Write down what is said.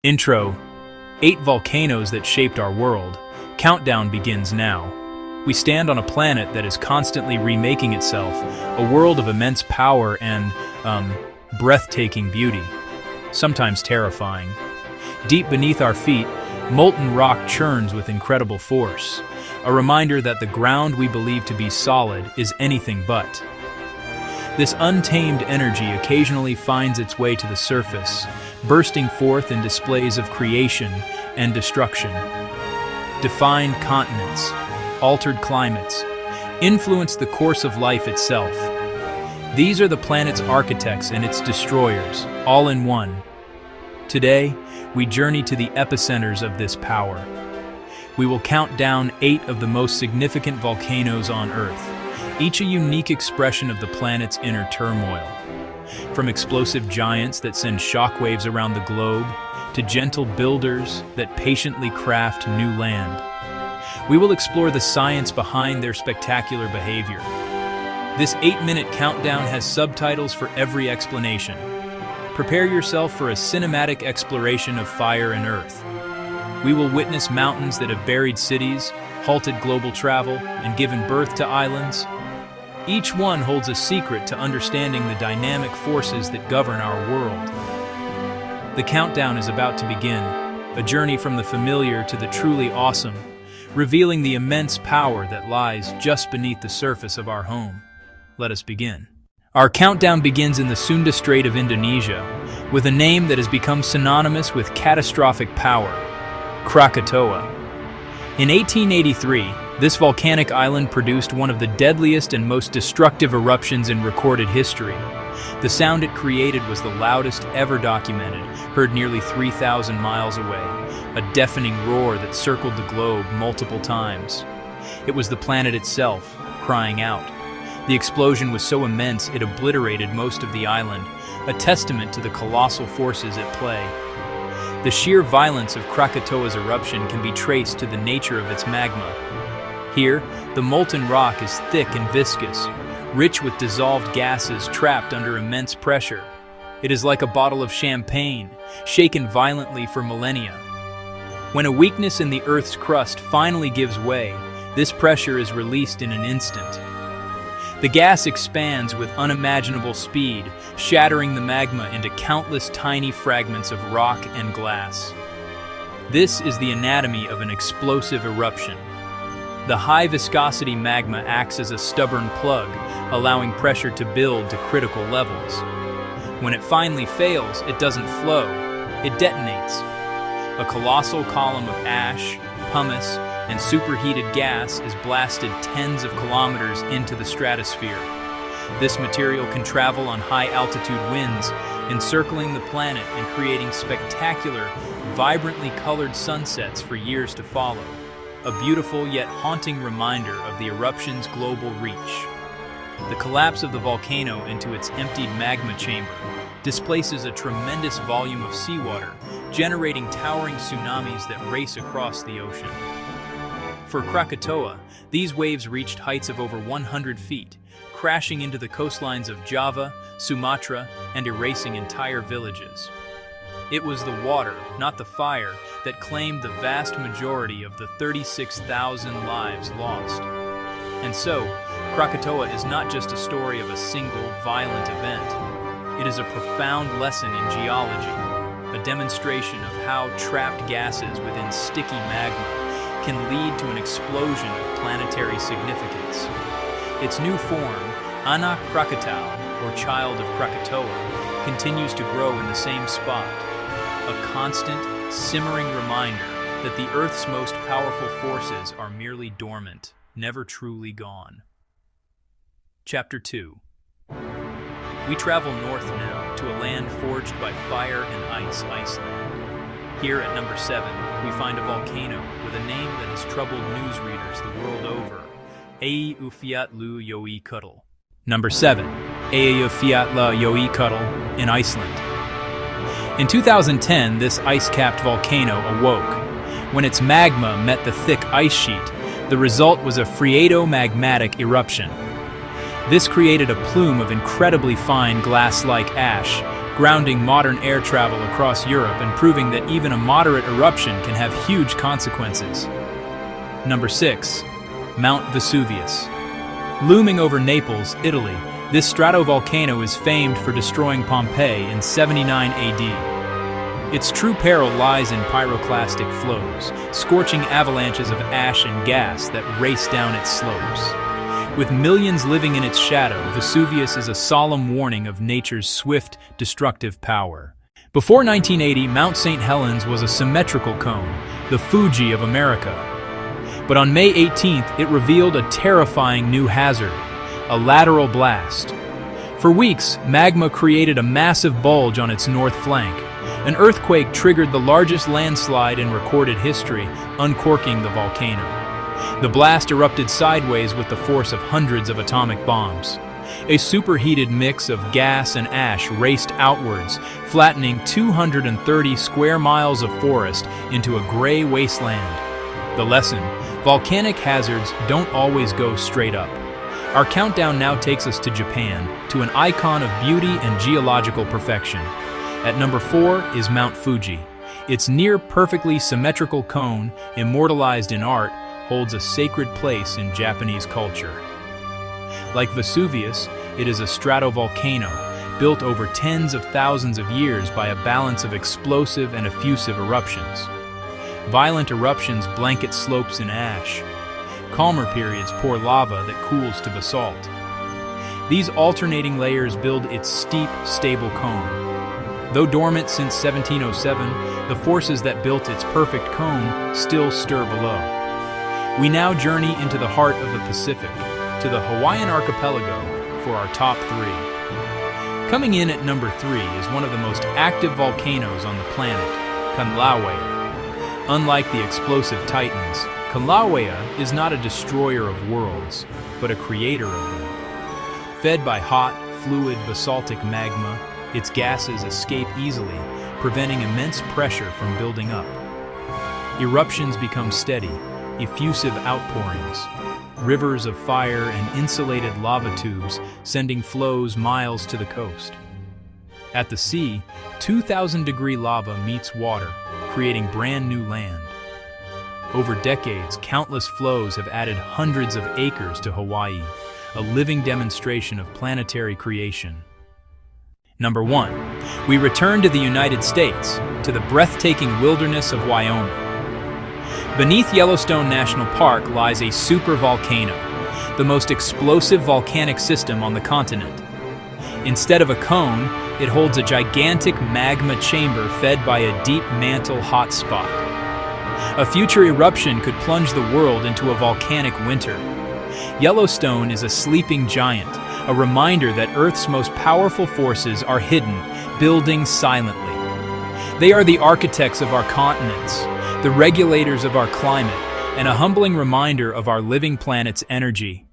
Intro: 8 volcanoes that shaped our world. Countdown begins now. We stand on a planet that is constantly remaking itself, a world of immense power and, breathtaking beauty. Sometimes terrifying. Deep beneath our feet, molten rock churns with incredible force. A reminder that the ground we believe to be solid is anything but. This untamed energy occasionally finds its way to the surface, bursting forth in displays of creation and destruction. Defined continents, altered climates, influenced the course of life itself. These are the planet's architects and its destroyers, all in one. Today, we journey to the epicenters of this power. We will count down 8 of the most significant volcanoes on Earth, each a unique expression of the planet's inner turmoil. From explosive giants that send shockwaves around the globe, to gentle builders that patiently craft new land. We will explore the science behind their spectacular behavior. This 8-minute countdown has subtitles for every explanation. Prepare yourself for a cinematic exploration of fire and earth. We will witness mountains that have buried cities, halted global travel, and given birth to islands. Each one holds a secret to understanding the dynamic forces that govern our world. The countdown is about to begin, a journey from the familiar to the truly awesome, revealing the immense power that lies just beneath the surface of our home. Let us begin. Our countdown begins in the Sunda Strait of Indonesia, with a name that has become synonymous with catastrophic power: Krakatoa. In 1883, this volcanic island produced one of the deadliest and most destructive eruptions in recorded history. The sound it created was the loudest ever documented, heard nearly 3,000 miles away, a deafening roar that circled the globe multiple times. It was the planet itself, crying out. The explosion was so immense it obliterated most of the island, a testament to the colossal forces at play. The sheer violence of Krakatoa's eruption can be traced to the nature of its magma. Here, the molten rock is thick and viscous, rich with dissolved gases trapped under immense pressure. It is like a bottle of champagne, shaken violently for millennia. When a weakness in the Earth's crust finally gives way, this pressure is released in an instant. The gas expands with unimaginable speed, shattering the magma into countless tiny fragments of rock and glass. This is the anatomy of an explosive eruption. The high-viscosity magma acts as a stubborn plug, allowing pressure to build to critical levels. When it finally fails, it doesn't flow, it detonates. A colossal column of ash, pumice, and superheated gas is blasted tens of kilometers into the stratosphere. This material can travel on high-altitude winds, encircling the planet and creating spectacular, vibrantly colored sunsets for years to follow. A beautiful yet haunting reminder of the eruption's global reach. The collapse of the volcano into its emptied magma chamber displaces a tremendous volume of seawater, generating towering tsunamis that race across the ocean. For Krakatoa, these waves reached heights of over 100 feet, crashing into the coastlines of Java, Sumatra, and erasing entire villages. It was the water, not the fire, that claimed the vast majority of the 36,000 lives lost. And so, Krakatoa is not just a story of a single, violent event. It is a profound lesson in geology, a demonstration of how trapped gases within sticky magma can lead to an explosion of planetary significance. Its new form, Anak Krakatau, or Child of Krakatoa, continues to grow in the same spot. A constant, simmering reminder that the Earth's most powerful forces are merely dormant, never truly gone. Chapter 2. We travel north now to a land forged by fire and ice, Iceland. Here at number 7, we find a volcano with a name that has troubled newsreaders the world over. Eyjafjallajökull. Number 7. Eyjafjallajökull in Iceland. In 2010, this ice-capped volcano awoke. When its magma met the thick ice sheet, the result was a phreatomagmatic eruption. This created a plume of incredibly fine glass-like ash, grounding modern air travel across Europe and proving that even a moderate eruption can have huge consequences. Number 6. Mount Vesuvius. Looming over Naples, Italy, this stratovolcano is famed for destroying Pompeii in 79 AD. Its true peril lies in pyroclastic flows, scorching avalanches of ash and gas that race down its slopes. With millions living in its shadow, Vesuvius is a solemn warning of nature's swift, destructive power. Before 1980, Mount St. Helens was a symmetrical cone, the Fuji of America. But on May 18th, it revealed a terrifying new hazard, a lateral blast. For weeks, magma created a massive bulge on its north flank. An earthquake triggered the largest landslide in recorded history, uncorking the volcano. The blast erupted sideways with the force of hundreds of atomic bombs. A superheated mix of gas and ash raced outwards, flattening 230 square miles of forest into a gray wasteland. The lesson: volcanic hazards don't always go straight up. Our countdown now takes us to Japan, to an icon of beauty and geological perfection. At number 4 is Mount Fuji. Its near-perfectly symmetrical cone, immortalized in art, holds a sacred place in Japanese culture. Like Vesuvius, it is a stratovolcano, built over tens of thousands of years by a balance of explosive and effusive eruptions. Violent eruptions blanket slopes in ash. Calmer periods pour lava that cools to basalt. These alternating layers build its steep, stable cone. Though dormant since 1707, the forces that built its perfect cone still stir below. We now journey into the heart of the Pacific, to the Hawaiian archipelago, for our top 3. Coming in at number 3 is one of the most active volcanoes on the planet, Kilauea. Unlike the explosive titans, Kilauea is not a destroyer of worlds, but a creator of them. Fed by hot, fluid basaltic magma, its gases escape easily, preventing immense pressure from building up. Eruptions become steady, effusive outpourings, rivers of fire and insulated lava tubes sending flows miles to the coast. At the sea, 2,000-degree lava meets water, creating brand new land. Over decades, countless flows have added hundreds of acres to Hawaii, a living demonstration of planetary creation. Number 1. We return to the United States, to the breathtaking wilderness of Wyoming. Beneath Yellowstone National Park lies a supervolcano, the most explosive volcanic system on the continent. Instead of a cone, it holds a gigantic magma chamber fed by a deep mantle hotspot. A future eruption could plunge the world into a volcanic winter. Yellowstone is a sleeping giant, a reminder that Earth's most powerful forces are hidden, building silently. They are the architects of our continents, the regulators of our climate, and a humbling reminder of our living planet's energy.